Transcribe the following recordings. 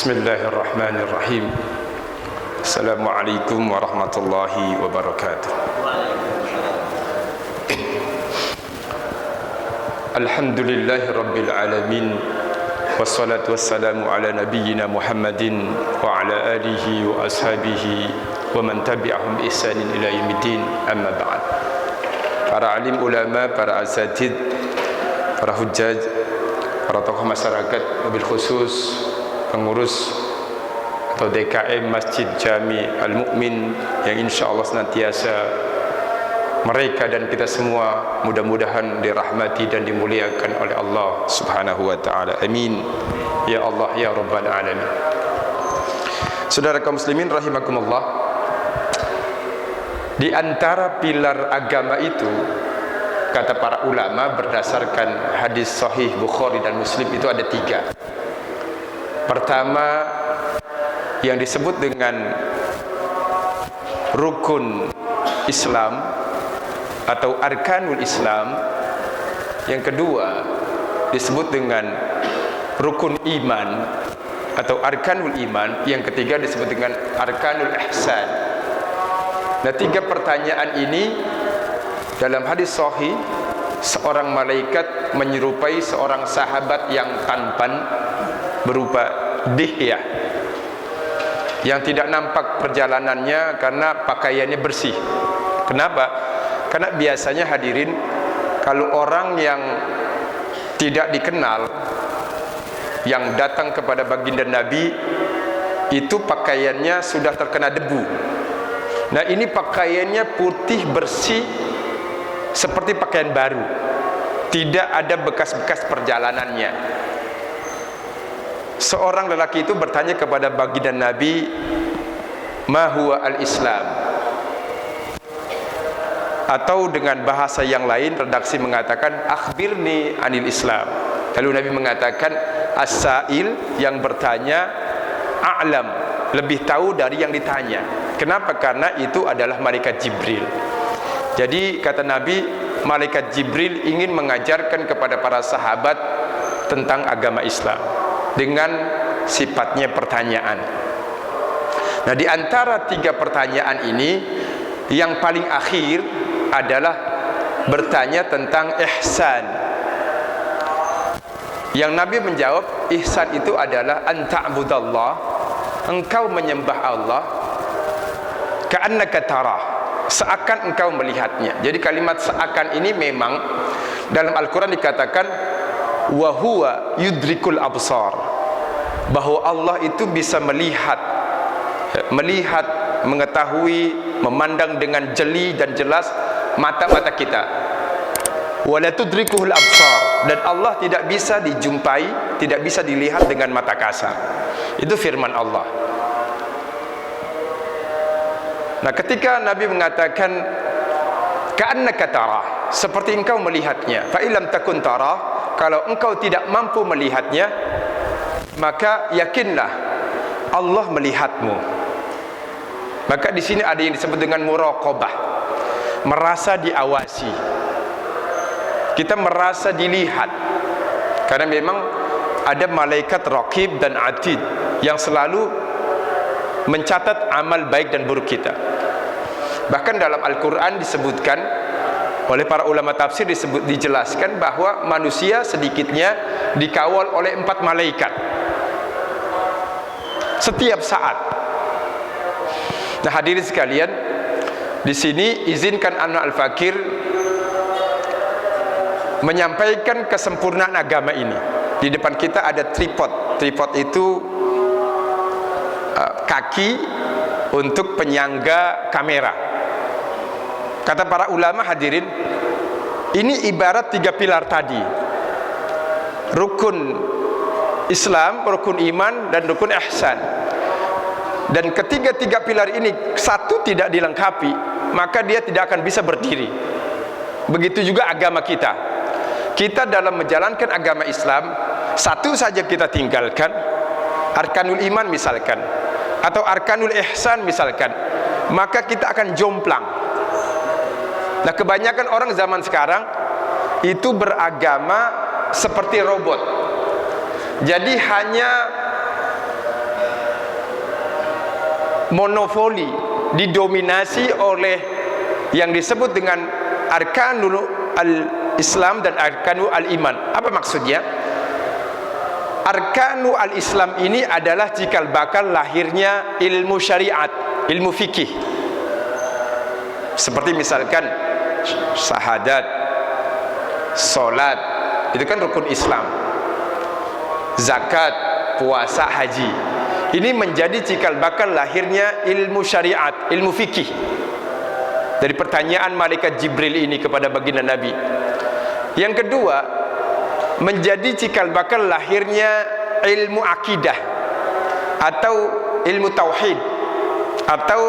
Bismillahirrahmanirrahim. Assalamualaikum warahmatullahi wabarakatuh. Alhamdulillahi rabbil alamin. Wassalatu wassalamu ala nabiyyina Muhammadin wa ala alihi wa ashabihi wa man tabi'ahum bi ihsanin ila yaumiddin. Amma ba'd. Para alim ulama, para asatid, para hujjaj, para tokoh masyarakat, wabil khusus pengurus atau DKM Masjid Jami Al-Mu'min yang insya Allah senantiasa mereka dan kita semua mudah-mudahan dirahmati dan dimuliakan oleh Allah Subhanahu wa ta'ala. Amin ya Allah ya Rabbal alamin. Saudara kaum muslimin rahimakumullah, di antara pilar agama itu, kata para ulama berdasarkan hadis sahih Bukhari dan Muslim, itu ada 3. Pertama, yang disebut dengan rukun Islam atau arkanul Islam. Yang kedua disebut dengan rukun iman atau arkanul iman. Yang ketiga disebut dengan arkanul ihsan. Nah, 3 pertanyaan ini dalam hadis sahih, seorang malaikat menyerupai seorang sahabat yang tampan berupa dihyah, yang tidak nampak perjalanannya karena pakaiannya bersih. Kenapa? Karena biasanya hadirin, kalau orang yang tidak dikenal yang datang kepada baginda Nabi, itu pakaiannya sudah terkena debu. Nah, ini pakaiannya putih bersih seperti pakaian baru, tidak ada bekas-bekas perjalanannya. Seorang lelaki itu bertanya kepada baginda Nabi, "Ma huwa al-Islam?" Atau dengan bahasa yang lain, redaksi mengatakan, "Akhbirni anil Islam." Lalu Nabi mengatakan, "As-sa'il," yang bertanya, "a'lam," lebih tahu dari yang ditanya. Kenapa? Karena itu adalah malaikat Jibril. Jadi kata Nabi, malaikat Jibril ingin mengajarkan kepada para sahabat tentang agama Islam dengan sifatnya pertanyaan. Nah, di antara 3 pertanyaan ini, yang paling akhir adalah bertanya tentang ihsan. Yang Nabi menjawab, ihsan itu adalah anta'budallah, engkau menyembah Allah, ka'annaka tarah, seakan engkau melihatnya. Jadi kalimat seakan ini memang dalam Al-Quran dikatakan wa huwa yudrikul absar, bahwa Allah itu bisa melihat, mengetahui, memandang dengan jeli dan jelas mata-mata kita. Wala tudrikuhul absar, dan Allah tidak bisa dijumpai, tidak bisa dilihat dengan mata kasar. Itu firman Allah. Nah, ketika Nabi mengatakan ka'annaka tarah, seperti engkau melihatnya, fa illam takun tarah, kalau engkau tidak mampu melihatnya, maka yakinlah Allah melihatmu. Maka di sini ada yang disebut dengan muraqabah, merasa diawasi. Kita merasa dilihat, karena memang ada malaikat raqib dan atid yang selalu mencatat amal baik dan buruk kita. Bahkan dalam Al-Quran disebutkan oleh para ulama tafsir, dijelaskan bahwa manusia sedikitnya dikawal oleh 4 malaikat setiap saat. Nah, hadirin sekalian, di sini izinkan Ana Al-Fakir menyampaikan kesempurnaan agama ini. Di depan kita ada tripod. Tripod itu kaki untuk penyangga kamera. Kata para ulama hadirin, ini ibarat 3 pilar tadi, rukun Islam, rukun iman, dan rukun ihsan. Dan ketiga-3 pilar ini satu tidak dilengkapi, maka dia tidak akan bisa berdiri. Begitu juga agama kita. Kita dalam menjalankan agama Islam, satu saja kita tinggalkan, arkanul iman misalkan, atau arkanul ihsan misalkan, maka kita akan jomplang. Nah, kebanyakan orang zaman sekarang itu beragama seperti robot. Jadi hanya monopoli, didominasi oleh yang disebut dengan arkanul al-Islam dan arkanul al-iman. Apa maksudnya? Arkanul al-Islam ini adalah cikal bakal lahirnya ilmu syariat, ilmu fikih. Seperti misalkan syahadat, salat, itu kan rukun Islam. Zakat, puasa, haji. Ini menjadi cikal bakal lahirnya ilmu syariat, ilmu fikih. Dari pertanyaan malaikat Jibril ini kepada baginda Nabi. Yang kedua, menjadi cikal bakal lahirnya ilmu akidah atau ilmu tauhid atau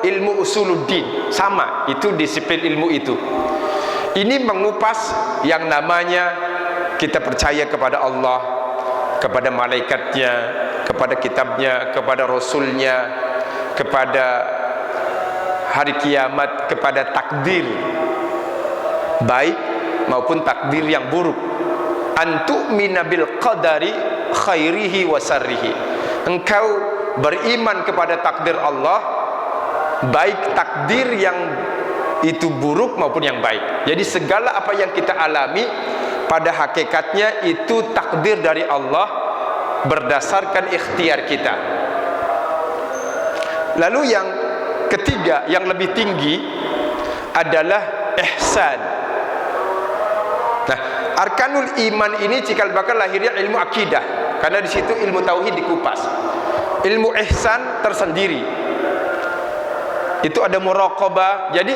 ilmu usuluddin. Sama, itu disiplin ilmu itu. Ini mengupas yang namanya kita percaya kepada Allah, kepada malaikatnya, kepada kitabnya, kepada rasulnya, kepada hari kiamat, kepada takdir baik maupun takdir yang buruk. Antu'mina bil qadari khairihi wa sarrihi. Engkau beriman kepada takdir Allah, baik takdir yang itu buruk maupun yang baik. Jadi segala apa yang kita alami pada hakikatnya itu takdir dari Allah berdasarkan ikhtiar kita. Lalu yang ketiga, yang lebih tinggi adalah ihsan. Nah, arkanul iman ini cikal bakal lahirnya ilmu akidah, karena di situ ilmu tauhid dikupas. Ilmu ihsan tersendiri. Itu ada muraqabah. Jadi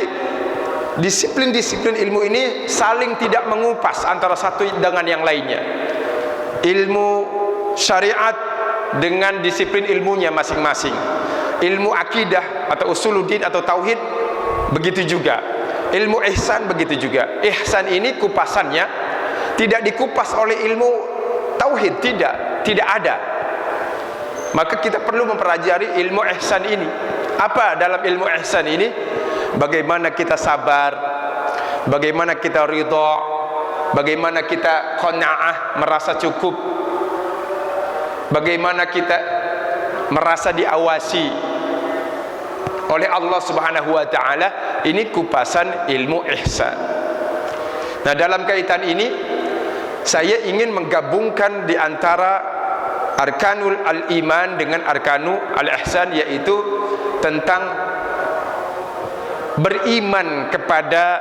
disiplin-disiplin ilmu ini saling tidak mengupas antara satu dengan yang lainnya. Ilmu syariat dengan disiplin ilmunya masing-masing. Ilmu akidah atau usuluddin atau tauhid begitu juga. Ilmu ihsan begitu juga. Ihsan ini kupasannya tidak dikupas oleh ilmu tauhid, tidak ada. Maka kita perlu mempelajari ilmu ihsan ini. Apa dalam ilmu ihsan ini? Bagaimana kita sabar, bagaimana kita ridha, bagaimana kita qanaah, merasa cukup, bagaimana kita merasa diawasi oleh Allah Subhanahu wa taala. Ini kupasan ilmu ihsan. Nah, dalam kaitan ini saya ingin menggabungkan di antara arkanul al-iman dengan arkanul al-ihsan, yaitu tentang beriman kepada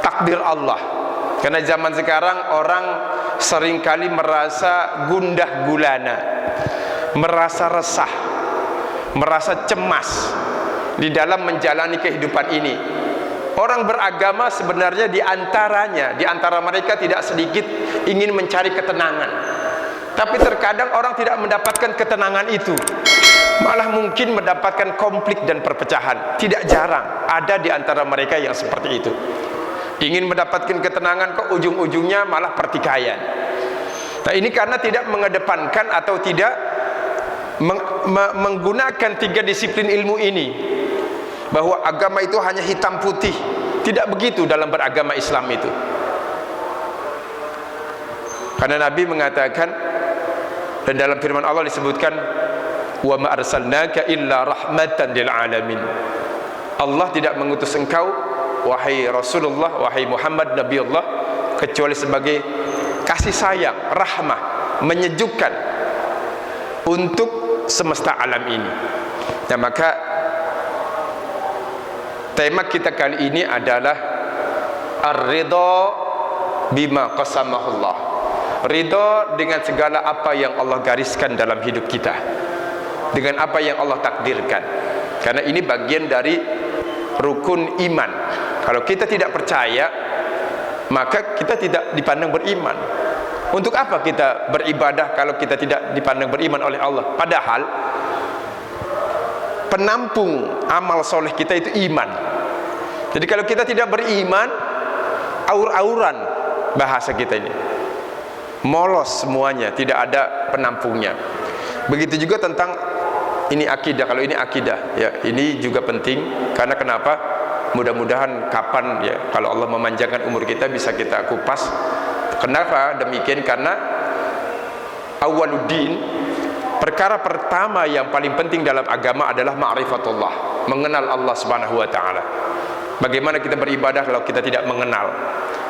takdir Allah. Karena zaman sekarang orang seringkali merasa gundah gulana, merasa resah, merasa cemas di dalam menjalani kehidupan ini. Orang beragama sebenarnya di antara mereka tidak sedikit ingin mencari ketenangan. Tapi terkadang orang tidak mendapatkan ketenangan itu, malah mungkin mendapatkan konflik dan perpecahan. Tidak jarang ada di antara mereka yang seperti itu. Ingin mendapatkan ketenangan, kok ujung-ujungnya malah pertikaian. Nah, ini karena tidak mengedepankan atau tidak menggunakan tiga disiplin ilmu ini, bahwa agama itu hanya hitam putih. Tidak begitu dalam beragama Islam itu. Karena Nabi mengatakan, dan dalam firman Allah disebutkan, wa ma arsalnaka illa rahmatan lil alamin. Allah tidak mengutus engkau wahai Rasulullah, wahai Muhammad Nabi Allah, kecuali sebagai kasih sayang, rahmah, menyejukkan untuk semesta alam ini. Nah, maka tema kita kali ini adalah ar-ridha bima qasamahullah. Ridha dengan segala apa yang Allah gariskan dalam hidup kita, dengan apa yang Allah takdirkan. Karena ini bagian dari rukun iman. Kalau kita tidak percaya, maka kita tidak dipandang beriman. Untuk apa kita beribadah kalau kita tidak dipandang beriman oleh Allah? Padahal penampung amal soleh kita itu iman. Jadi kalau kita tidak beriman, aur-auran bahasa kita ini, molos semuanya, tidak ada penampungnya. Begitu juga tentang ini akidah. Kalau ini akidah, ya ini juga penting. Karena kenapa? Mudah-mudahan kapan ya, kalau Allah memanjangkan umur kita, bisa kita kupas. Kenapa demikian? Karena awaluddin, Perkara pertama yang paling penting dalam agama adalah ma'rifatullah, mengenal Allah Subhanahu wa taala. Bagaimana kita beribadah kalau kita tidak mengenal?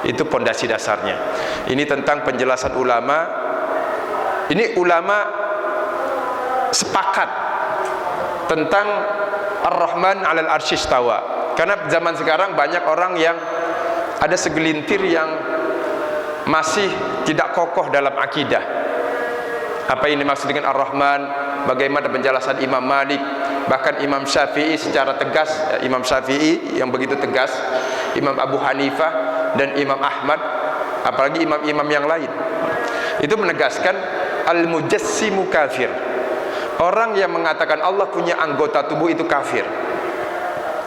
Itu pondasi dasarnya. Ini tentang penjelasan ulama. Ini ulama sepakat tentang Ar-Rahman 'alal arsy istawa. Karena zaman sekarang banyak orang yang ada segelintir yang masih tidak kokoh dalam akidah. Apa ini maksud dengan Ar-Rahman? Bagaimana penjelasan Imam Malik, bahkan Imam Syafi'i secara tegas, Imam Syafi'i yang begitu tegas, Imam Abu Hanifah dan Imam Ahmad, apalagi imam-imam yang lain, itu menegaskan al-mujassimu kafir. Orang yang mengatakan Allah punya anggota tubuh itu kafir.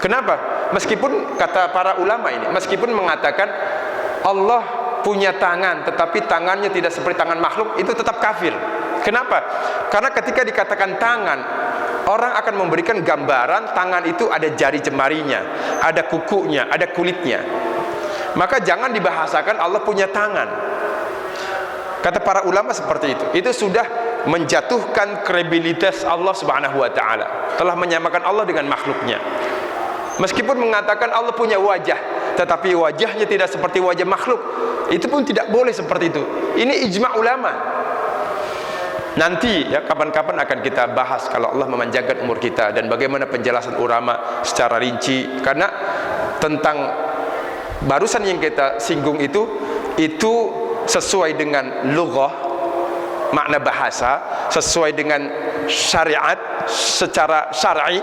Kenapa? Meskipun kata para ulama ini, meskipun mengatakan Allah punya tangan, tetapi tangannya tidak seperti tangan makhluk, itu tetap kafir. Kenapa? Karena ketika dikatakan tangan, orang akan memberikan gambaran tangan itu ada jari jemarinya, ada kukunya, ada kulitnya. Maka jangan dibahasakan Allah punya tangan. Kata para ulama seperti itu. Itu sudah menjatuhkan kredibilitas Allah Subhanahu wa taala. Telah menyamakan Allah dengan makhluknya. Meskipun mengatakan Allah punya wajah, tetapi wajahnya tidak seperti wajah makhluk, itu pun tidak boleh seperti itu. Ini ijma' ulama. Nanti ya kapan-kapan akan kita bahas kalau Allah memanjangkan umur kita dan bagaimana penjelasan ulama secara rinci. Karena tentang barusan yang kita singgung itu sesuai dengan lughah, makna bahasa, sesuai dengan syariat secara syar'i,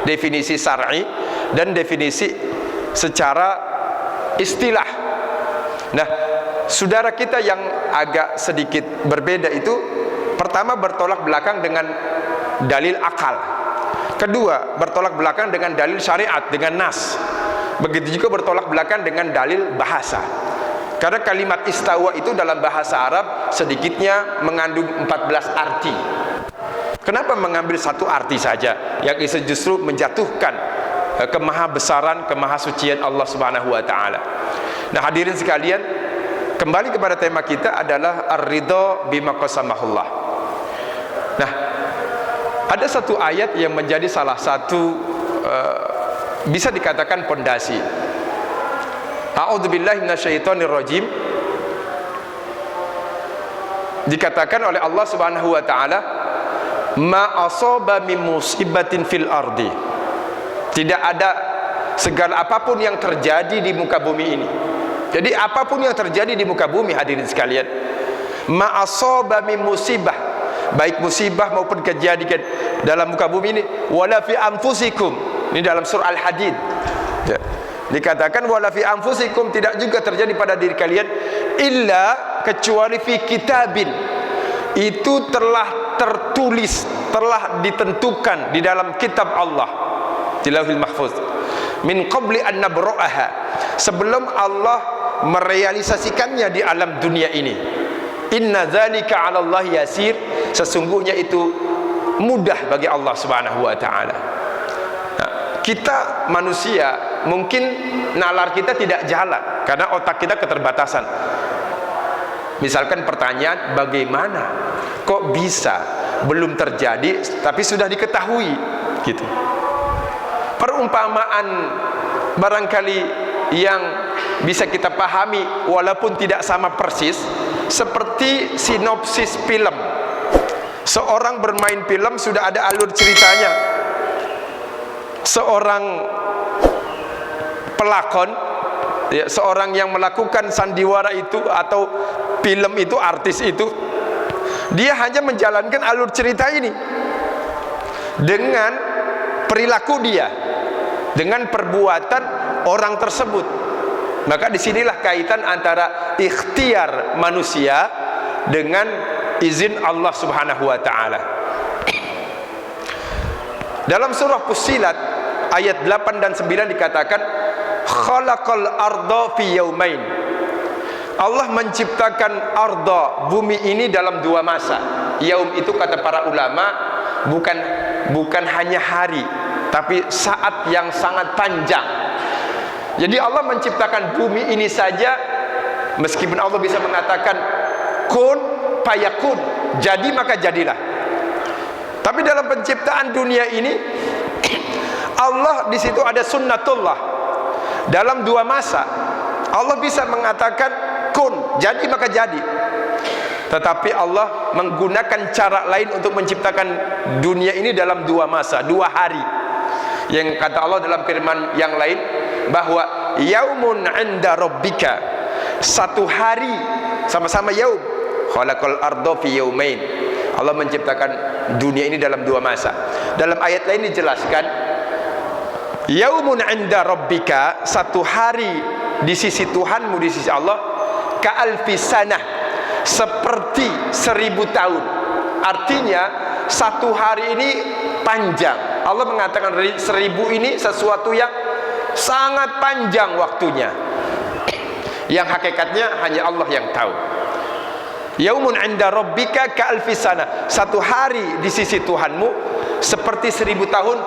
definisi syar'i, dan definisi secara istilah. Nah, saudara kita yang agak sedikit berbeda itu, pertama bertolak belakang dengan dalil akal, kedua bertolak belakang dengan dalil syariat, dengan nas. Begitu juga bertolak belakang dengan dalil bahasa. Karena kalimat istawa itu dalam bahasa Arab sedikitnya mengandung 14 arti. Kenapa mengambil satu arti saja yang itu justru menjatuhkan kemahabesaran, kemahasucian Allah Subhanahu wa taala. Nah, hadirin sekalian, kembali kepada tema kita adalah ar-ridha bima qasamahullah. Nah, ada satu ayat yang menjadi salah satu bisa dikatakan pondasi. A'udzubillahi minasyaitonirrajim. Dikatakan oleh Allah Subhanahu wa taala, ma asaba min musibatin fil ardi. Tidak ada segala apapun yang terjadi di muka bumi ini. Jadi apapun yang terjadi di muka bumi, hadirin sekalian, ma asaba min musibah, baik musibah maupun kejadian dalam muka bumi ini, wala fi anfusikum, ini dalam surah Al-Hadid ya. Dikatakan wala fi anfusikum, tidak juga terjadi pada diri kalian, illa kecuali fi kitabin, itu telah tertulis, telah ditentukan di dalam kitab Allah, di Lauhil Mahfuz, min qabli an nabra'aha, sebelum Allah merealisasikannya di alam dunia ini. Inna dzalika 'ala Allah yasir, sesungguhnya itu mudah bagi Allah Subhanahu wa taala. Nah, kita manusia mungkin nalar kita tidak jalan karena otak kita keterbatasan. Misalkan pertanyaan, bagaimana kok bisa belum terjadi tapi sudah diketahui gitu. Perumpamaan barangkali yang bisa kita pahami walaupun tidak sama persis, seperti sinopsis film. Seorang bermain film sudah ada alur ceritanya. Seorang pelakon ya, seorang yang melakukan sandiwara itu atau film itu, artis itu, dia hanya menjalankan alur cerita ini dengan perilaku dia, dengan perbuatan orang tersebut. Maka disinilah kaitan antara ikhtiar manusia dengan izin Allah Subhanahu wa ta'ala. Dalam surah Fussilat ayat 8 dan 9 dikatakan, khalaqal arda fi yaumain, Allah menciptakan arda, bumi ini dalam 2 masa. Yaum itu kata para ulama bukan hanya hari, tapi saat yang sangat panjang. Jadi Allah menciptakan bumi ini saja, meskipun Allah bisa mengatakan kun fayakun, jadi maka jadilah. Tapi dalam penciptaan dunia ini Allah di situ ada sunnatullah. Dalam dua masa Allah bisa mengatakan kun, jadi maka jadi. Tetapi Allah menggunakan cara lain untuk menciptakan dunia ini dalam dua masa, 2 hari. Yang kata Allah dalam firman yang lain bahwa yaumun 'inda rabbika, satu hari, sama-sama yaum. Khalaqal arda fi yaumain. Allah menciptakan dunia ini dalam 2 masa. Dalam ayat lain dijelaskan yaumun 'inda rabbika, satu hari di sisi Tuhanmu, di sisi Allah, ka'alfi sanah, seperti 1000 tahun. Artinya satu hari ini panjang. Allah mengatakan 1000 ini sesuatu yang sangat panjang waktunya, yang hakikatnya hanya Allah yang tahu. Yaumun 'inda rabbika ka'alfi sana, satu hari di sisi Tuhanmu seperti 1000 tahun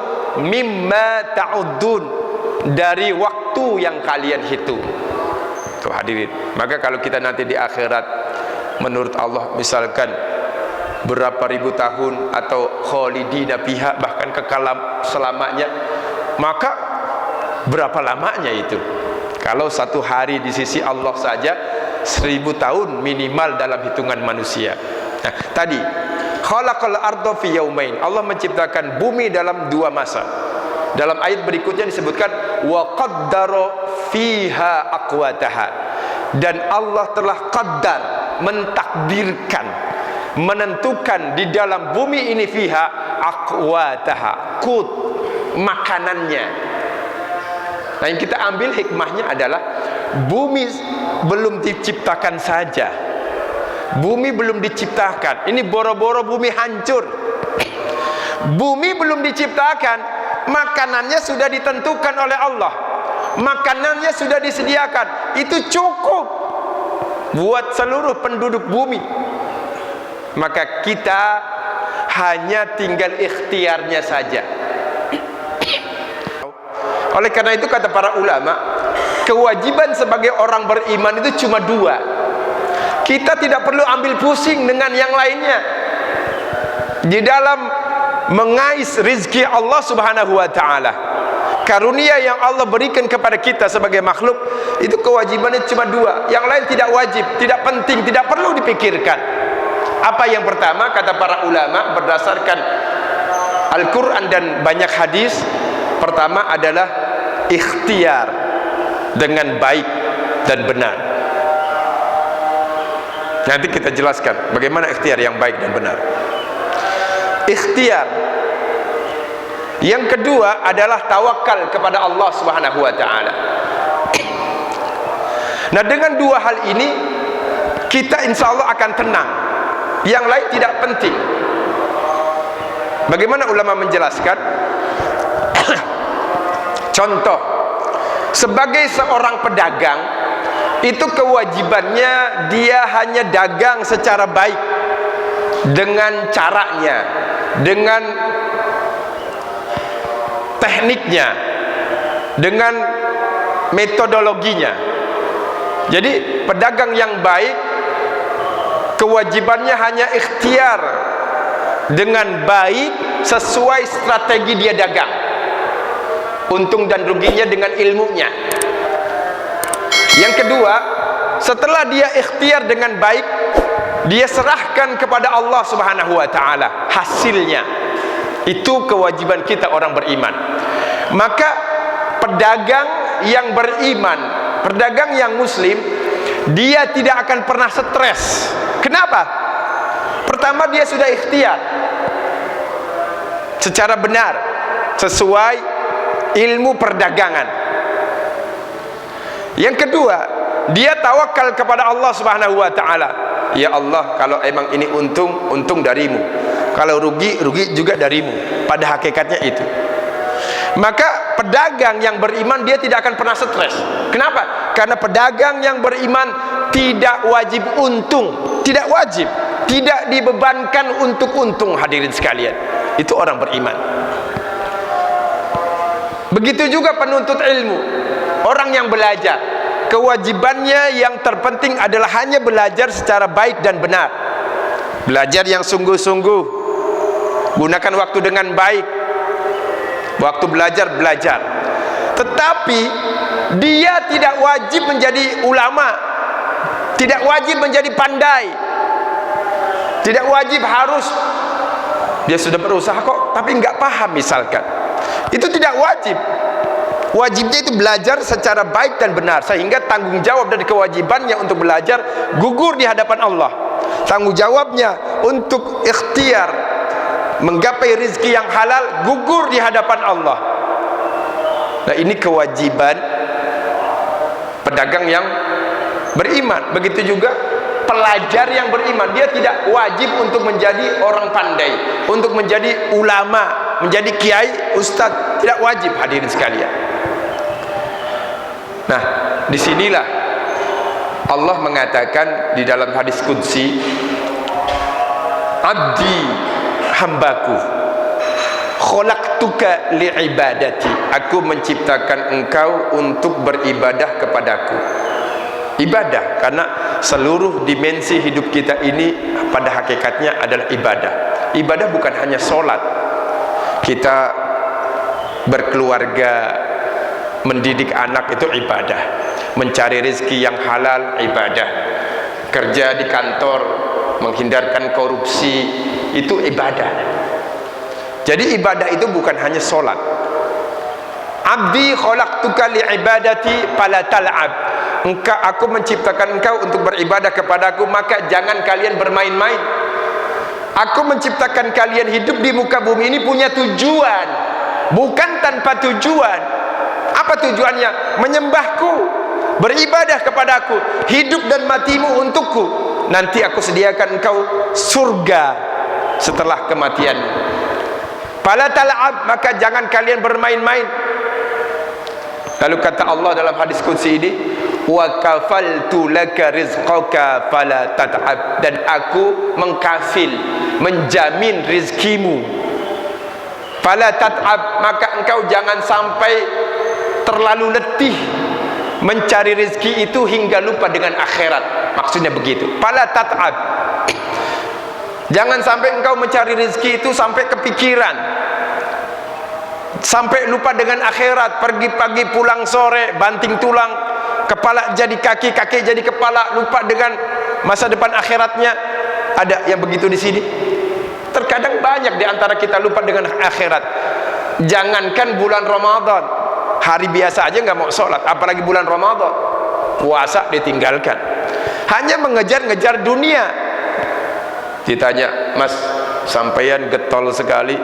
mimma ta'uddun, dari waktu yang kalian hitung. Tuh hadirin, maka kalau kita nanti di akhirat menurut Allah misalkan berapa ribu tahun atau khalidina fiha, bahkan kekal selamanya, maka berapa lamanya itu? Kalau satu hari di sisi Allah saja 1000 tahun minimal dalam hitungan manusia. Nah, tadi khalaqal arda fi yaumain, Allah menciptakan bumi dalam 2 masa. Dalam ayat berikutnya disebutkan wa qaddara fiha aqwataha, dan Allah telah qaddar, mentakdirkan, menentukan di dalam bumi ini fiha aqwataha, kut, makanannya. Nah, yang kita ambil hikmahnya adalah bumi belum diciptakan saja, bumi belum diciptakan, ini boro-boro bumi hancur, bumi belum diciptakan, makanannya sudah ditentukan oleh Allah, makanannya sudah disediakan, itu cukup buat seluruh penduduk bumi. Maka kita hanya tinggal ikhtiarnya saja. Oleh karena itu kata para ulama, kewajiban sebagai orang beriman itu cuma 2. Kita tidak perlu ambil pusing dengan yang lainnya. Di dalam mengais rizki Allah subhanahu wa ta'ala, karunia yang Allah berikan kepada kita sebagai makhluk, itu kewajibannya cuma 2. Yang lain tidak wajib, tidak penting, tidak perlu dipikirkan. Apa yang pertama kata para ulama berdasarkan Al-Quran dan banyak hadis, pertama adalah ikhtiar dengan baik dan benar. Nanti kita jelaskan bagaimana ikhtiar yang baik dan benar. Ikhtiar. Yang kedua adalah tawakal kepada Allah Subhanahu wa taala. Nah, dengan 2 hal ini kita insya Allah akan tenang. Yang lain tidak penting. Bagaimana ulama menjelaskan? Contoh, sebagai seorang pedagang, itu kewajibannya dia hanya dagang secara baik, dengan caranya, dengan tekniknya, dengan metodologinya. Jadi pedagang yang baik kewajibannya hanya ikhtiar dengan baik sesuai strategi dia dagang, untung dan ruginya dengan ilmunya. Yang kedua, setelah dia ikhtiar dengan baik, dia serahkan kepada Allah Subhanahu wa taala hasilnya. Itu kewajiban kita orang beriman. Maka pedagang yang beriman, pedagang yang muslim, dia tidak akan pernah stres. Kenapa? Pertama, dia sudah ikhtiar secara benar sesuai ilmu perdagangan. Yang kedua, dia tawakal kepada Allah Subhanahu wa taala. Ya Allah, kalau emang ini untung, untung darimu. Kalau rugi, rugi juga darimu. Pada hakikatnya itu. Maka pedagang yang beriman dia tidak akan pernah stres. Kenapa? Karena pedagang yang beriman tidak wajib untung, tidak wajib, tidak dibebankan untuk untung, hadirin sekalian. Itu orang beriman. Begitu juga penuntut ilmu, orang yang belajar, kewajibannya yang terpenting adalah hanya belajar secara baik dan benar, belajar yang sungguh-sungguh, gunakan waktu dengan baik, waktu belajar. Tetapi dia tidak wajib menjadi ulama, tidak wajib menjadi pandai, tidak wajib harus dia sudah berusaha kok tapi nggak paham misalkan, itu tidak wajib. Wajibnya itu belajar secara baik dan benar, sehingga tanggung jawab dan kewajibannya untuk belajar gugur di hadapan Allah. Tanggung jawabnya untuk ikhtiar menggapai rizki yang halal gugur di hadapan Allah. Nah, ini kewajiban pedagang yang beriman. Begitu juga pelajar yang beriman, dia tidak wajib untuk menjadi orang pandai, untuk menjadi ulama, menjadi kiai, ustadz, tidak wajib hadirin sekalian. Nah, disinilah Allah mengatakan di dalam hadis qudsi, abdi, hambaku, khalaqtuka li'ibadati, aku menciptakan engkau untuk beribadah kepadaku. Ibadah, karena seluruh dimensi hidup kita ini pada hakikatnya adalah ibadah. Ibadah bukan hanya sholat, kita berkeluarga, mendidik anak itu ibadah, mencari rezeki yang halal ibadah, kerja di kantor, menghindarkan korupsi, itu ibadah. Jadi ibadah itu bukan hanya sholat. Abdi khalaqtuka li'ibadati fala tal'ab, aku menciptakan engkau untuk beribadah kepadaku, maka jangan kalian bermain-main. Aku menciptakan kalian hidup di muka bumi ini punya tujuan, bukan tanpa tujuan. Apa tujuannya? Menyembahku, beribadah kepadaku, hidup dan matimu untukku. Nanti aku sediakan engkau surga setelah kematianmu. Fala tal'ab, maka jangan kalian bermain-main. Lalu kata Allah dalam hadis qudsi ini, wa kafaltu laka rizqaka fala tat'ab, dan aku mengkafil, menjamin rizkimu. Fala tat'ab, maka engkau jangan sampai terlalu letih mencari rezeki itu hingga lupa dengan akhirat. Maksudnya begitu. Fala tat'ab, jangan sampai engkau mencari rezeki itu sampai kepikiran, sampai lupa dengan akhirat. Pergi pagi pulang sore, banting tulang, kepala jadi kaki, kaki jadi kepala, lupa dengan masa depan akhiratnya. Ada yang begitu di sini? Terkadang banyak di antara kita lupa dengan akhirat. Jangankan bulan Ramadan, hari biasa aja nggak mau sholat, apalagi bulan Ramadan. Puasa ditinggalkan, hanya mengejar-ngejar dunia. Ditanya, mas, sampeyan getol sekali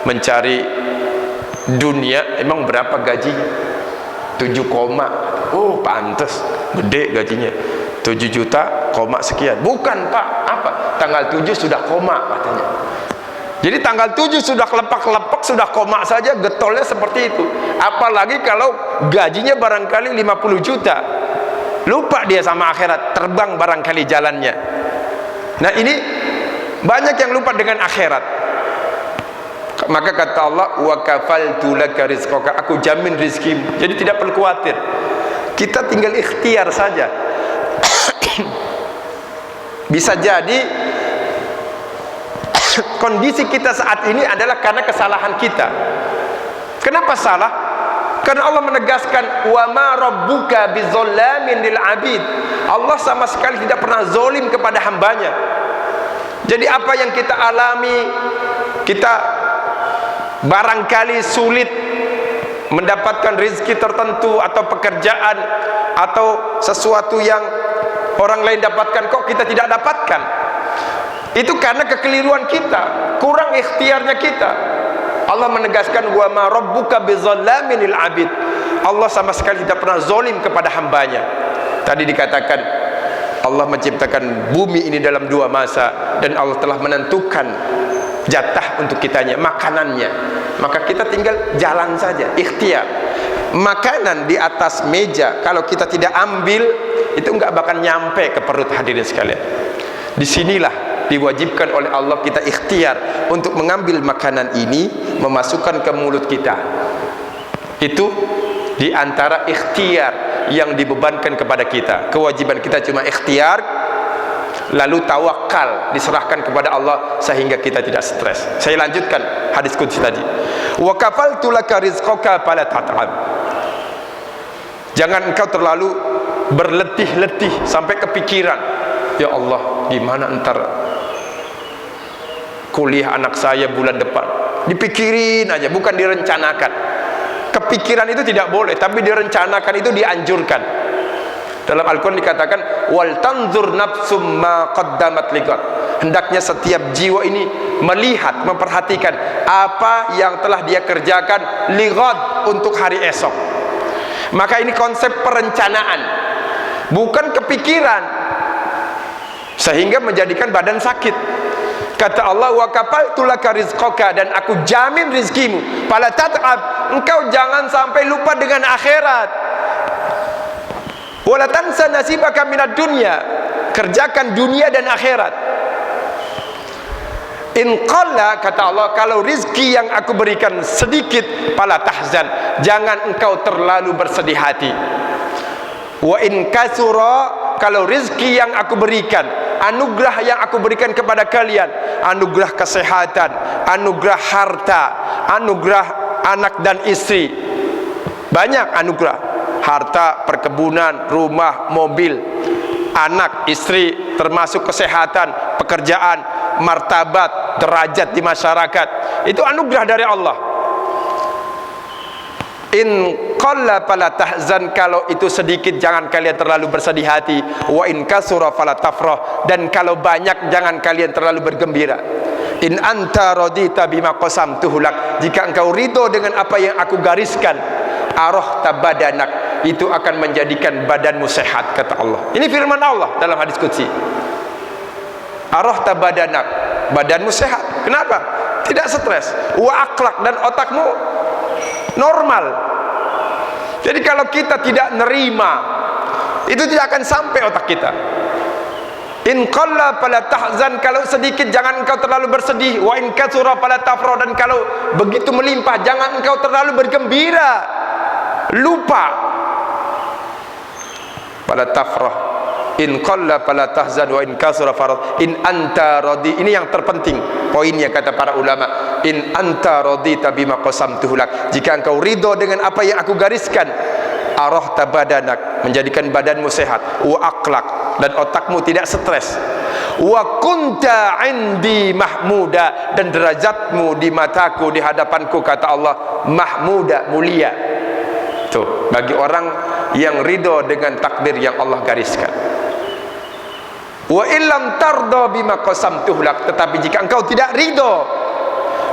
mencari dunia, emang berapa gajinya? 7 koma. Oh, pantes, gede gajinya, 7 juta, koma sekian. Bukan pak, apa? Tanggal 7 sudah koma katanya. Jadi tanggal 7 sudah lepak-lepak, sudah koma saja, getolnya seperti itu. Apalagi kalau gajinya barangkali 50 juta. Lupa dia sama akhirat, terbang barangkali jalannya. Nah, ini banyak yang lupa dengan akhirat. Maka kata Allah, wa kafaltu laka rizqaka, aku jamin rizkimu. Jadi tidak perlu khawatir, kita tinggal ikhtiar saja. Bisa jadi kondisi kita saat ini adalah karena kesalahan kita. Kenapa salah? Karena Allah menegaskan, wa ma rabbuka bizallamin lil abid, Allah sama sekali tidak pernah zalim kepada hambanya. Jadi apa yang kita alami, kita barangkali sulit mendapatkan rezeki tertentu atau pekerjaan atau sesuatu yang orang lain dapatkan, kok kita tidak dapatkan, itu karena kekeliruan kita, kurang ikhtiarnya kita. Allah menegaskan, wa ma rabbuka bizallamin lil abid, Allah sama sekali tidak pernah zalim kepada hambanya. Tadi dikatakan Allah menciptakan bumi ini dalam 2 masa, dan Allah telah menentukan jatah untuk kitanya, makanannya. Maka kita tinggal jalan saja, ikhtiar. Makanan di atas meja, kalau kita tidak ambil, itu nggak bakal nyampe ke perut hadirin sekalian. Disinilah diwajibkan oleh Allah kita ikhtiar untuk mengambil makanan ini, memasukkan ke mulut kita. Itu di antara ikhtiar yang dibebankan kepada kita. Kewajiban kita cuma ikhtiar, lalu tawakal, diserahkan kepada Allah sehingga kita tidak stres. Saya lanjutkan hadis qudsi tadi. Wa kafaltu laka rizqaka fala tat'ab. Jangan engkau terlalu berletih-letih sampai kepikiran, ya Allah, gimana entar kuliah anak saya bulan depan. Dipikirin aja, bukan direncanakan. Kepikiran itu tidak boleh, tapi direncanakan itu dianjurkan. Dalam Al-Quran dikatakan, wal tanzur nafsum ma qaddamat liqad. Hendaknya setiap jiwa ini melihat, memperhatikan apa yang telah dia kerjakan liqad, untuk hari esok. Maka ini konsep perencanaan, bukan kepikiran, sehingga menjadikan badan sakit. Kata Allah, wa kafaltu laka rizqaka, dan aku jamin rizkimu. Fala tat'ab, engkau jangan sampai lupa dengan akhirat. Wala tansa nasibaka minad dunya, kerjakan dunia dan akhirat. In qalla, kata Allah, kalau rizki yang aku berikan sedikit, fala tahzan, jangan engkau terlalu bersedih hati. Wa in kasura, kalau rizki yang aku berikan, anugerah yang aku berikan kepada kalian, anugerah kesehatan, anugerah harta, anugerah anak dan istri, banyak anugerah, harta, perkebunan, rumah, mobil, anak, istri, termasuk kesehatan, pekerjaan, martabat, derajat di masyarakat, itu anugerah dari Allah. In qalla fala tahzan, kalau itu sedikit jangan kalian terlalu bersedih hati. Wa in kasura fala tafrah, dan kalau banyak jangan kalian terlalu bergembira. In anta radita bima qasamtuhu lak, jika engkau ridho dengan apa yang aku gariskan, arahta badanak, itu akan menjadikan badanmu sehat, kata Allah. Ini firman Allah dalam hadis qudsi. Arahta badanak, badanmu sehat. Kenapa? Tidak stres. Wa aqlak, dan otakmu normal. Jadi kalau kita tidak nerima, itu tidak akan sampai otak kita. In qalla fala tahzan, kalau sedikit jangan engkau terlalu bersedih. Wa in katsura fala tafrah, dan kalau begitu melimpah jangan engkau terlalu bergembira, lupa. Fala tafrah, in qalla fala tahzan wa in katsura farad in anta radi. Ini yang terpenting poinnya, kata para ulama. In anta radita bima qasamtuhu lak, jika engkau ridho dengan apa yang aku gariskan, arahta badanak, menjadikan badanmu sehat, wa aqlak, dan otakmu tidak stres, wa kunta indi mahmuda, dan derajatmu di mataku, di hadapanku, kata Allah, mahmuda, mulia. Tuh, bagi orang yang ridho dengan takdir yang Allah gariskan. Wa illam tarda bima qasamtuhu lak, tetapi jika engkau tidak ridho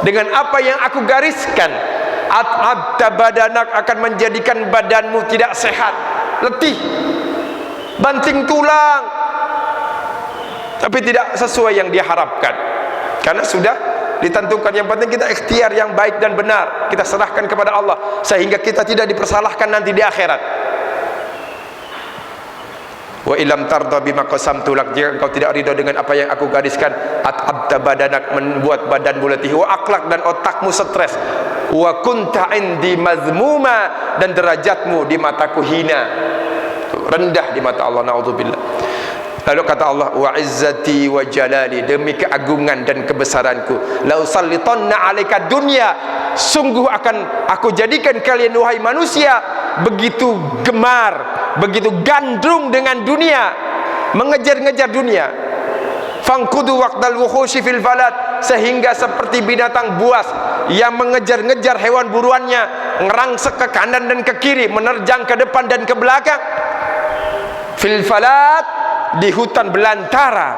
dengan apa yang aku gariskan, at'abta badanak, akan menjadikan badanmu tidak sehat, letih, banting tulang, tapi tidak sesuai yang dia harapkan, karena sudah ditentukan. Yang penting kita ikhtiar yang baik dan benar, kita serahkan kepada Allah, sehingga kita tidak dipersalahkan nanti di akhirat. Wa illam tarda bima qasamtu lak, jika engkau tidak ridho dengan apa yang aku gariskan, at'abta badanak, membuat badanmu letih, wa aqlak, dan otakmu stres, wa kunta indi mazmuma, dan derajatmu di mataku hina, rendah di mata Allah, naudzubillah. Lalu kata Allah, wa izzati wa jalali, demi keagungan dan kebesaranku, la usallitanna 'alaika dunya, sungguh akan aku jadikan kalian wahai manusia begitu gemar, begitu gandrung dengan dunia, mengejar-ngejar dunia. Fangkudu waqtal wukhushi fil falad, sehingga seperti binatang buas yang mengejar-ngejar hewan buruannya, ngerangsek ke kanan dan ke kiri, menerjang ke depan dan ke belakang. Fil falad, di hutan belantara.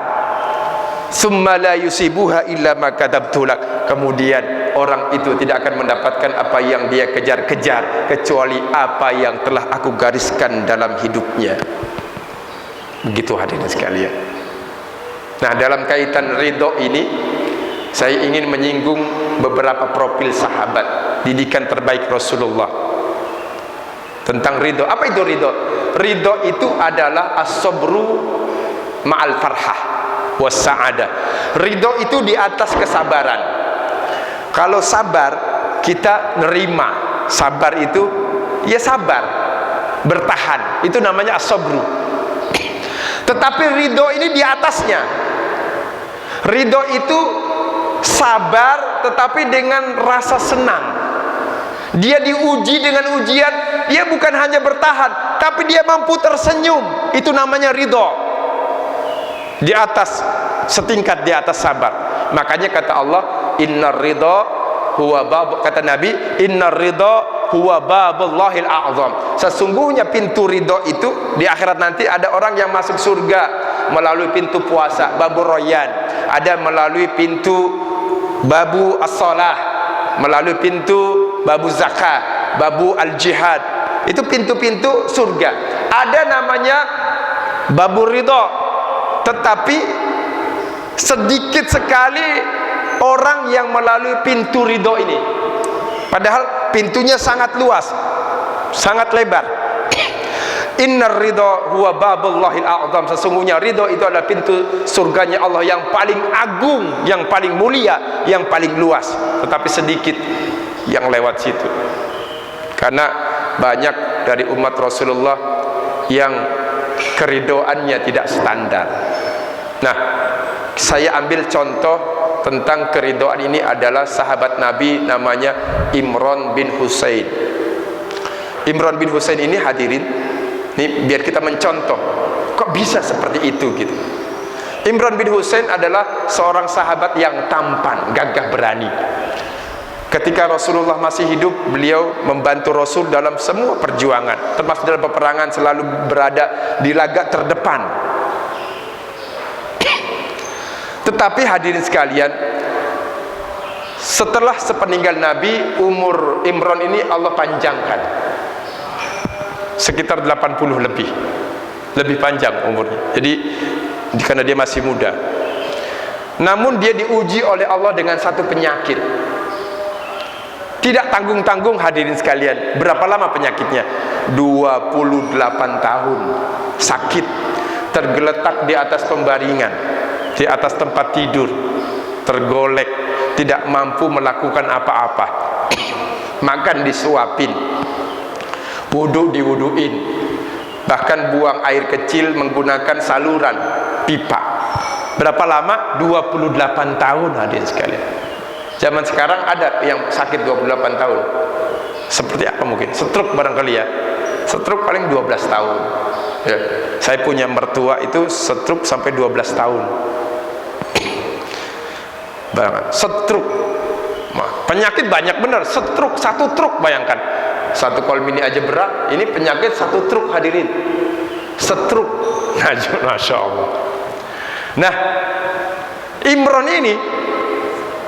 Summa la yusibuha illa ma katabtu lak, kemudian orang itu tidak akan mendapatkan apa yang dia kejar-kejar, kecuali apa yang telah aku gariskan dalam hidupnya. Begitu hadirin sekalian. Nah, dalam kaitan ridho ini, saya ingin menyinggung beberapa profil sahabat, didikan terbaik Rasulullah tentang ridho. Apa itu ridho? Ridho itu adalah as-sabru ma'al farhah was-sa'adah. Ridho itu di atas kesabaran. Kalau sabar, kita nerima. Sabar itu, ya sabar, bertahan, itu namanya as-sabru. Tetapi ridho ini di atasnya. Ridho itu sabar tetapi dengan rasa senang. Dia diuji dengan ujian, dia bukan hanya bertahan, tapi dia mampu tersenyum. Itu namanya ridho. Di atas, setingkat di atas sabar. Makanya kata Allah, innar ridho huwa bab, kata Nabi, innar ridho huwa babullahil a'zam. Sesungguhnya pintu ridho itu di akhirat nanti ada orang yang masuk surga melalui pintu puasa, babu royan. Ada melalui pintu babu as-salah, melalui pintu babu zakah, babu al-jihad. Itu pintu-pintu surga. Ada namanya babu ridho, tetapi sedikit sekali orang yang melalui pintu ridho ini. Padahal pintunya sangat luas, sangat lebar. Innar ridho huwa babullahil a'zam. Sesungguhnya ridho itu adalah pintu surganya Allah yang paling agung, yang paling mulia, yang paling luas. Tetapi sedikit yang lewat situ. Karena banyak dari umat Rasulullah yang keridoannya tidak standar. Nah, saya ambil contoh tentang keridoan ini adalah sahabat Nabi namanya Imran bin Husain. Imran bin Husain ini hadirin, ini biar kita mencontoh kok bisa seperti itu gitu. Imran bin Husain adalah seorang sahabat yang tampan, gagah berani. Ketika Rasulullah masih hidup, beliau membantu Rasul dalam semua perjuangan, termasuk dalam peperangan, selalu berada di laga terdepan. Tetapi hadirin sekalian, setelah sepeninggal Nabi, umur Imran ini Allah panjangkan sekitar 80 lebih panjang umurnya. Jadi karena dia masih muda. Namun dia diuji oleh Allah dengan satu penyakit. Tidak tanggung-tanggung hadirin sekalian. Berapa lama penyakitnya? 28 tahun sakit, tergeletak di atas pembaringan, di atas tempat tidur, tergolek, tidak mampu melakukan apa-apa. Makan disuapin, wudu diwuduin, bahkan buang air kecil menggunakan saluran pipa. Berapa lama? 28 tahun hadirin sekalian. Zaman sekarang ada yang sakit 28 tahun. Seperti apa mungkin? Stroke barangkali ya. Stroke paling 12 tahun. Ya. Saya punya mertua itu stroke sampai 12 tahun. Bayangkan, stroke. Penyakit banyak benar. Stroke, satu truk bayangkan. Satu kolom ini aja berat. Ini penyakit satu truk hadirin. Stroke. Masya Allah. Nah, Imran ini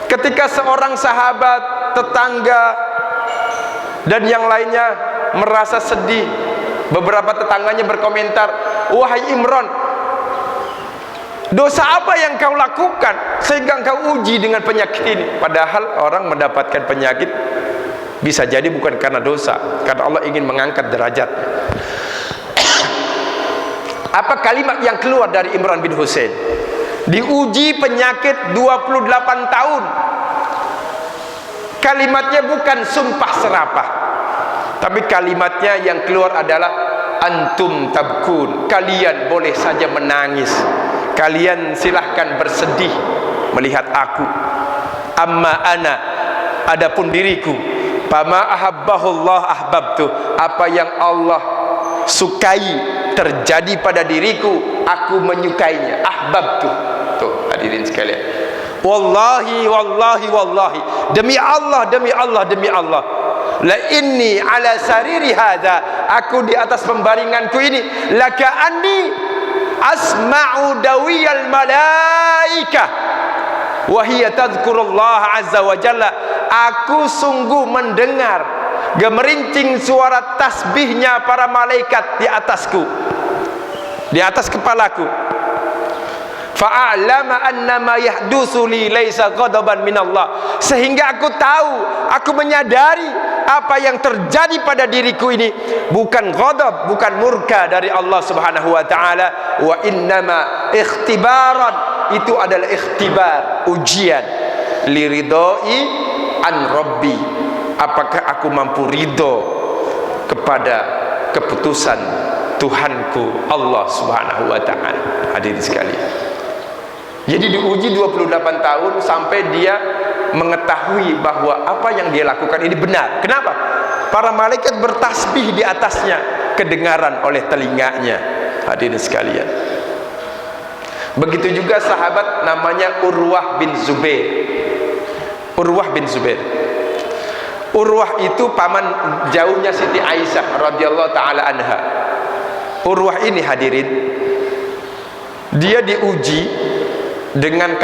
ketika seorang sahabat, tetangga, dan yang lainnya merasa sedih, beberapa tetangganya berkomentar, wahai Imran, dosa apa yang kau lakukan sehingga kau uji dengan penyakit ini? Padahal orang mendapatkan penyakit bisa jadi bukan karena dosa, karena Allah ingin mengangkat derajat. Apa kalimat yang keluar dari Imran bin Husain? Diuji penyakit 28 tahun. Kalimatnya bukan sumpah serapah, tapi kalimatnya yang keluar adalah antum tabkun. Kalian boleh saja menangis, kalian silahkan bersedih melihat aku. Amma ana, adapun diriku, fama ahabbahullah ahbabtu, apa yang Allah sukai terjadi pada diriku, aku menyukainya. Ahbabtu. Tuh hadirin sekalian, wallahi wallahi wallahi, demi Allah, demi Allah, demi Allah, la inni ala sariri hadza, aku di atas pembaringanku ini, laka anni asma'u dawiyal malaika wa hiya tadhkurullah azza wa jalla, aku sungguh mendengar gemerincing suara tasbihnya para malaikat di atasku, di atas kepalaku. Fa'alama annama yahdusu li laisa ghadaban minallah, sehingga aku tahu, aku menyadari apa yang terjadi pada diriku ini bukan ghadab, bukan murka dari Allah Subhanahu wa taala. Wa innama ikhtibaran, itu adalah ikhtibar, ujian, liridoi an rabbi, apakah aku mampu ridho kepada keputusan Tuhanku Allah Subhanahu wa ta'ala. Hadirin sekalian, jadi diuji 28 tahun sampai dia mengetahui bahwa apa yang dia lakukan ini benar. Kenapa? Para malaikat bertasbih di atasnya, kedengaran oleh telinganya. Hadirin sekalian, begitu juga sahabat namanya Urwah bin Zubair. Urwah bin Zubair, Urwah itu paman jauhnya Siti Aisyah radhiyallahu taala anha. Urwah ini, hadirin, dia diuji dengan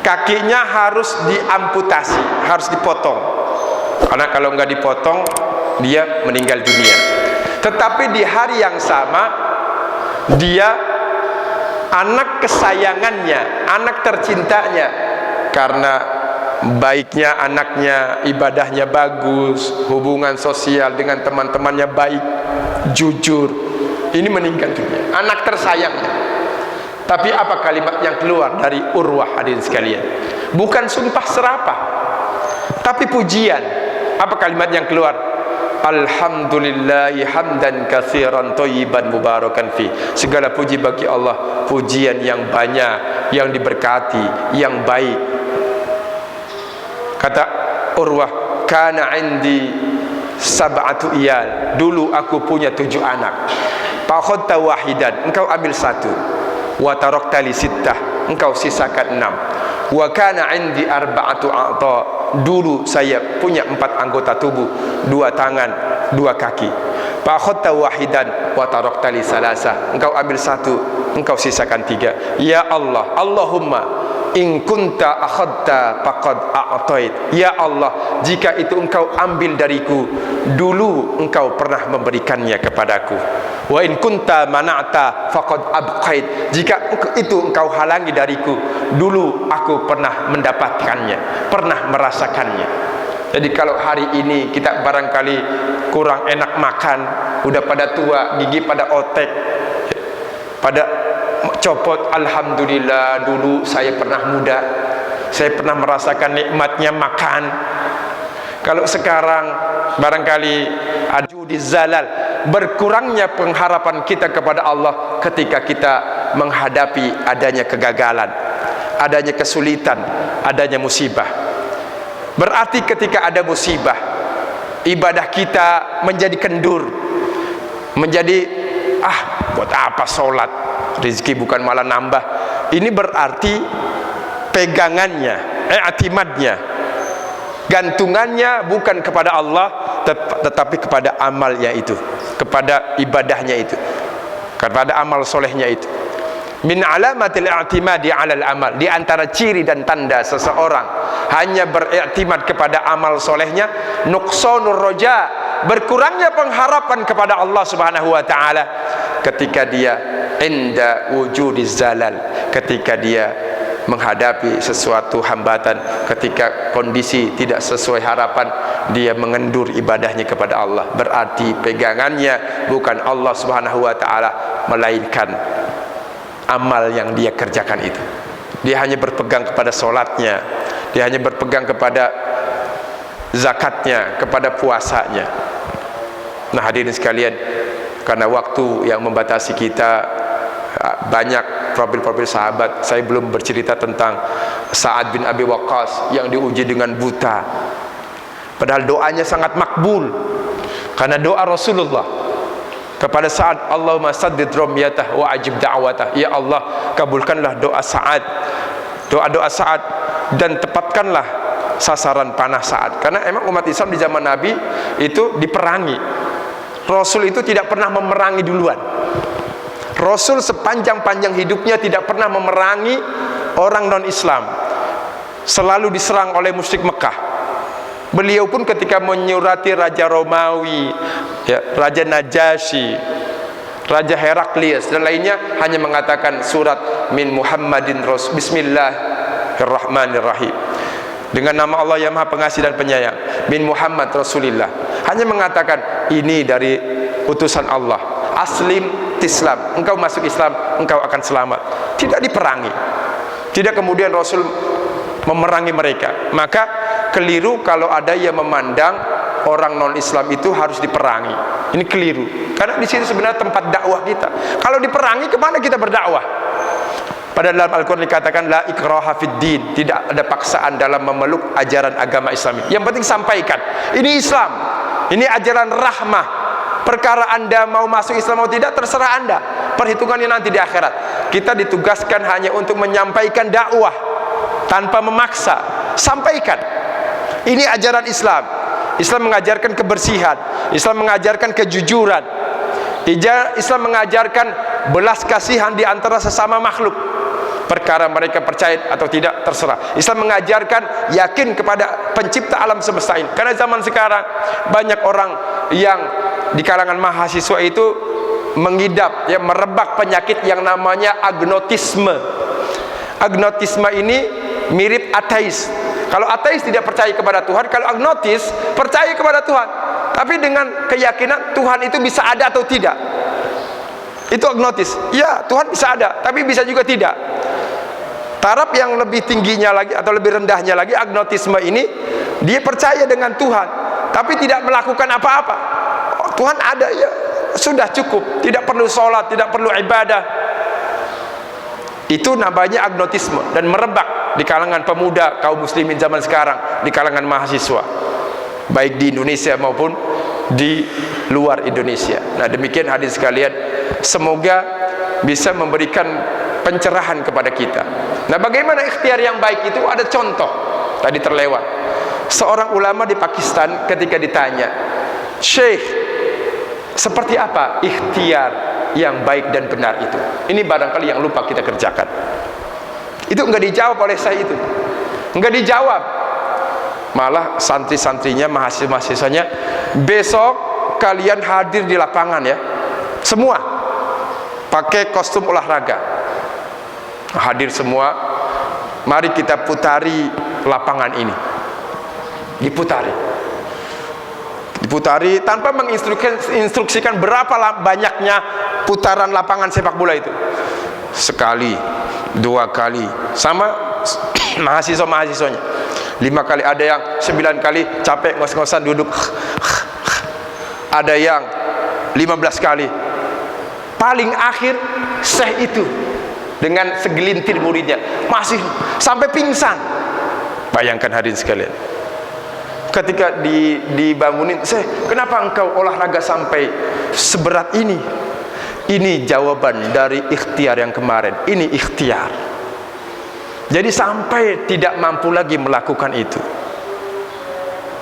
kakinya harus diamputasi, harus dipotong, karena kalau nggak dipotong dia meninggal dunia. Tetapi di hari yang sama, dia anak kesayangannya, anak tercintanya, karena baiknya anaknya, ibadahnya bagus, hubungan sosial dengan teman-temannya baik, jujur, ini meninggal dunia, anak tersayangnya. Tapi apa kalimat yang keluar dari Urwah, hadirin sekalian? Bukan sumpah serapah, tapi pujian. Apa kalimat yang keluar? Alhamdulillahi hamdan katsiran thayyiban mubarakan fi. Segala puji bagi Allah, pujian yang banyak, yang diberkati, yang baik. Kata Urwah, kana indi sab'atu iyal. Dulu aku punya 7 anak. Fakhadta wahidan, engkau ambil 1. Wa tarakta li sittah, engkau sisakan 6. Wa kana indi arba'atu a'ta. Dulu saya punya 4 anggota tubuh, 2 tangan, 2 kaki. Fakhadta wahidan wa tarakta li salasa, engkau ambil 1, engkau sisakan 3. Ya Allah, Allahumma in kunta akhadta faqad a'tait. Ya Allah, jika itu engkau ambil dariku, dulu engkau pernah memberikannya kepadaku. Wa in kunta mana'ta faqad abqait. Jika itu engkau halangi dariku, dulu aku pernah mendapatkannya, pernah merasakannya. Jadi kalau hari ini kita barangkali kurang enak makan, udah pada tua, gigi pada otek, pada copot, alhamdulillah dulu saya pernah muda, saya pernah merasakan nikmatnya makan. Kalau sekarang barangkali aju di zalal, berkurangnya pengharapan kita kepada Allah ketika kita menghadapi adanya kegagalan, adanya kesulitan, adanya musibah. Berarti ketika ada musibah, ibadah kita menjadi kendur, menjadi buat apa sholat, rezeki bukan malah nambah. Ini berarti pegangannya, i'timadnya, gantungannya bukan kepada Allah, tetapi kepada amalnya itu, kepada ibadahnya itu, kepada amal solehnya itu. Min alamatil i'timadi 'alal amal, di antara ciri dan tanda seseorang hanya beriktimad kepada amal solehnya, nuqsanur roja, berkurangnya pengharapan kepada Allah Subhanahu wa taala ketika dia inda wujudiz zalal, ketika dia menghadapi sesuatu hambatan, ketika kondisi tidak sesuai harapan, dia mengendur ibadahnya kepada Allah. Berarti pegangannya bukan Allah Subhanahu wa taala, melainkan amal yang dia kerjakan itu. Dia hanya berpegang kepada solatnya, dia hanya berpegang kepada zakatnya, kepada puasanya. Nah hadirin sekalian, karena waktu yang membatasi kita, banyak profil-profil sahabat. Saya belum bercerita tentang Sa'ad bin Abi Waqqas yang diuji dengan buta, padahal doanya sangat makbul, karena doa Rasulullah kepada Sa'ad, Allahumma saddid ramyatah wa ajib da'watah. Ya Allah, kabulkanlah doa Sa'ad, doa-doa Sa'ad, dan tepatkanlah sasaran panah Sa'ad. Karena emang umat Islam di zaman Nabi itu diperangi. Rasul itu tidak pernah memerangi duluan. Rasul sepanjang-panjang hidupnya tidak pernah memerangi orang non-Islam, selalu diserang oleh musyrik Mekah. Beliau pun ketika menyurati Raja Romawi, Raja Najasyi, Raja Heraklius dan lainnya, hanya mengatakan surat min Muhammadin Rasul, Bismillahirrahmanirrahim, dengan nama Allah yang Maha Pengasih dan Penyayang, min Muhammad Rasulillah. Hanya mengatakan ini dari utusan Allah, aslim tislam, engkau masuk Islam, engkau akan selamat. Tidak diperangi, tidak kemudian Rasul memerangi mereka. Maka keliru kalau ada yang memandang orang non-Islam itu harus diperangi. Ini keliru. Karena di sini sebenarnya tempat dakwah kita. Kalau diperangi, kemana kita berdakwah? Padahal dalam Al-Quran dikatakan la ikraha fid din, tidak ada paksaan dalam memeluk ajaran agama Islam. Yang penting sampaikan, ini Islam, ini ajaran rahmah. Perkara Anda mau masuk Islam atau tidak, terserah Anda. Perhitungannya nanti di akhirat. Kita ditugaskan hanya untuk menyampaikan dakwah tanpa memaksa. Sampaikan, ini ajaran Islam. Islam mengajarkan kebersihan, Islam mengajarkan kejujuran, Islam mengajarkan belas kasihan di antara sesama makhluk. Perkara mereka percaya atau tidak, terserah. Islam mengajarkan yakin kepada pencipta alam semesta ini. Karena zaman sekarang banyak orang yang di kalangan mahasiswa itu mengidap, ya, merebak penyakit yang namanya agnotisme. Agnotisme ini mirip ateis. Kalau ateis tidak percaya kepada Tuhan, kalau agnotis percaya kepada Tuhan, tapi dengan keyakinan Tuhan itu bisa ada atau tidak. Itu agnotis. Ya, Tuhan bisa ada, tapi bisa juga tidak. Taraf yang lebih tingginya lagi atau lebih rendahnya lagi, agnotisme ini, dia percaya dengan Tuhan, tapi tidak melakukan apa-apa. Oh, Tuhan ada, ya sudah cukup, tidak perlu sholat, tidak perlu ibadah. Itu namanya agnotisme, dan merebak di kalangan pemuda kaum muslimin zaman sekarang, di kalangan mahasiswa, baik di Indonesia maupun di luar Indonesia. Nah, demikian hadirin sekalian, semoga bisa memberikan pencerahan kepada kita. Nah, bagaimana ikhtiar yang baik itu? Ada contoh tadi terlewat. Seorang ulama di Pakistan ketika ditanya, "Syekh, seperti apa ikhtiar yang baik dan benar itu?" Ini barangkali yang lupa kita kerjakan. Itu enggak dijawab oleh saya, itu enggak dijawab. Malah santri-santrinya, mahasiswa-mahasiswanya, besok kalian hadir di lapangan ya, semua pakai kostum olahraga, hadir semua, mari kita putari lapangan ini. Diputari tanpa menginstruksikan berapa banyaknya putaran lapangan sepak bola itu. Sekali, 2 kali, sama mahasiswa-mahasiswanya 5 kali, ada yang 9 kali capek ngos-ngosan duduk, ada yang 15 kali. Paling akhir syekh itu dengan segelintir muridnya masih sampai pingsan. Bayangkan hadirin sekalian, ketika dibangunin, "Syekh, kenapa engkau olahraga sampai seberat ini?" Ini jawaban dari ikhtiar yang kemarin. Ini ikhtiar. Jadi sampai tidak mampu lagi melakukan itu,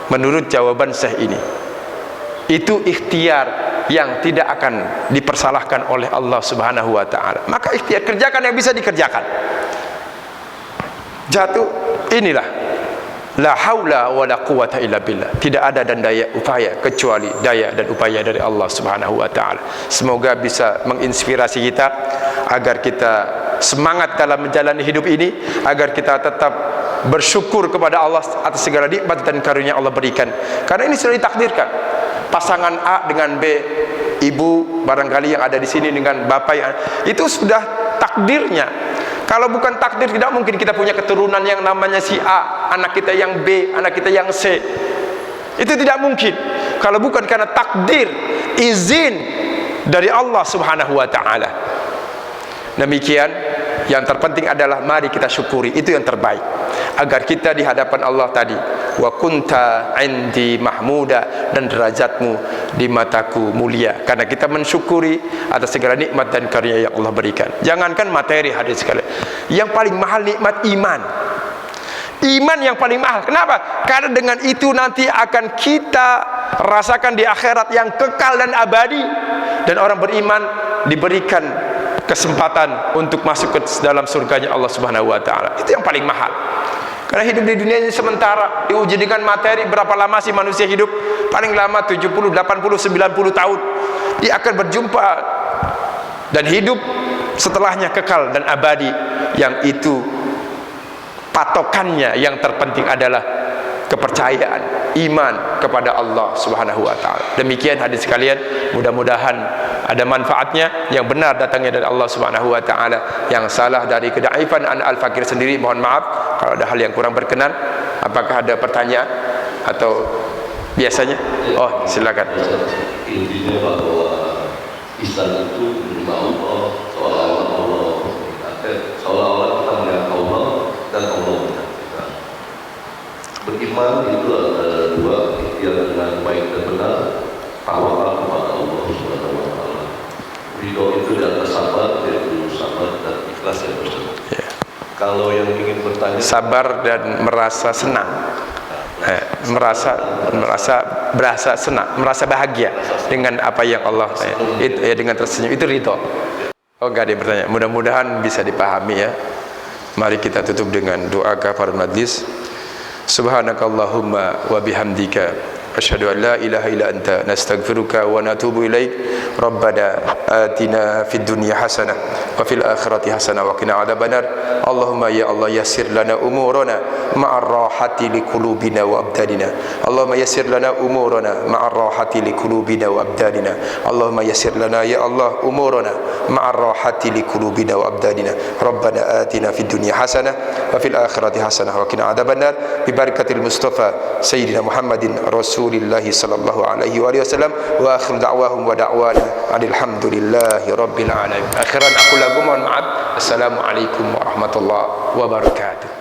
menurut jawaban syekh ini, itu ikhtiar yang tidak akan dipersalahkan oleh Allah Subhanahu wa ta'ala. Maka ikhtiar, kerjakan yang bisa dikerjakan. Jatuh, inilah la haula wa la quwata illa billah. Tidak ada dan daya upaya kecuali daya dan upaya dari Allah Subhanahu wa ta'ala. Semoga bisa menginspirasi kita agar kita semangat dalam menjalani hidup ini, agar kita tetap bersyukur kepada Allah atas segala nikmat dan karunia Allah berikan. Karena ini sudah ditakdirkan. Pasangan A dengan B, ibu barangkali yang ada di sini dengan bapak yang, itu sudah takdirnya. Kalau bukan takdir, tidak mungkin kita punya keturunan yang namanya si A, anak kita yang B, anak kita yang C. Itu tidak mungkin. Kalau bukan karena takdir, izin dari Allah Subhanahu wa ta'ala. Demikian, yang terpenting adalah mari kita syukuri, itu yang terbaik, agar kita di hadapan Allah tadi, wa kunta indi mahmuda, dan derajatmu di mataku mulia, karena kita mensyukuri atas segala nikmat dan karunia yang Allah berikan. Jangankan materi hadirin sekalian, yang paling mahal nikmat iman. Iman yang paling mahal. Kenapa? Karena dengan itu nanti akan kita rasakan di akhirat yang kekal dan abadi, dan orang beriman diberikan kesempatan untuk masuk ke dalam surganya Allah Subhanahu wa ta'ala. Itu yang paling mahal. Karena hidup di dunia ini sementara, diuji dengan materi. Berapa lama sih manusia hidup? Paling lama 70, 80, 90 tahun. Dia akan berjumpa dan hidup setelahnya kekal dan abadi. Yang itu patokannya yang terpenting adalah kepercayaan, iman kepada Allah Subhanahu wa ta'ala. Demikian hadirin sekalian, mudah-mudahan ada manfaatnya. Yang benar datangnya dari Allah Subhanahu wa ta'ala, yang salah dari kedaifan Al-Fakir sendiri, mohon maaf. Kalau ada hal yang kurang berkenan, apakah ada pertanyaan atau biasanya. Oh, silakan. Intinya bahwa Islam itu menerima Allah, seolah-olah Allah seolah-olah kita melihat Allah dan Allah melihat kita. Beriman itu ada dua, ikhtiar dengan baik dan benar, tawakal kepada Allah Subhanahu wa taala. Ridho itu di atas sabar, yaitu sabar dan ikhlas yang bersama. Yeah. Kalau yang ingin bertanya, sabar dan merasa senang, berasa senang, merasa bahagia dengan apa yang Allah itu ya, dengan tersenyum itu ridho. Oh, enggak ada yang bertanya. Mudah-mudahan bisa dipahami ya. Mari kita tutup dengan doa kafaratul majlis. Subhanakallahumma wa bihamdika asyhadu an la ilaha illa anta nastaghfiruka wa natubu ilaik. Rabbana atina fid dunya hasanah wa fil akhirati hasanah wa qina adzabannar. Allahumma ya Allah yassir lana umurana ma'ar rahati liqulubina wa abdanina. Allahumma yassir lana umurana ma'ar rahati liqulubina wa abdanina. Allahumma yassir lana ya Allah umurana ma'ar rahati liqulubina wa abdanina. Rabbana atina fid dunya hasanah wa fil akhirati hasanah wa qina adzabannar. Bi barakatil Mustafa Sayyidina Muhammadin Rasulillah sallallahu alaihi wasallam. Wa akhir da'wahum wa da'wana alhamdulillahi rabbil alamin. Akhiran aku lagu mohon maaf. Assalamualaikum warahmatullahi wabarakatuh.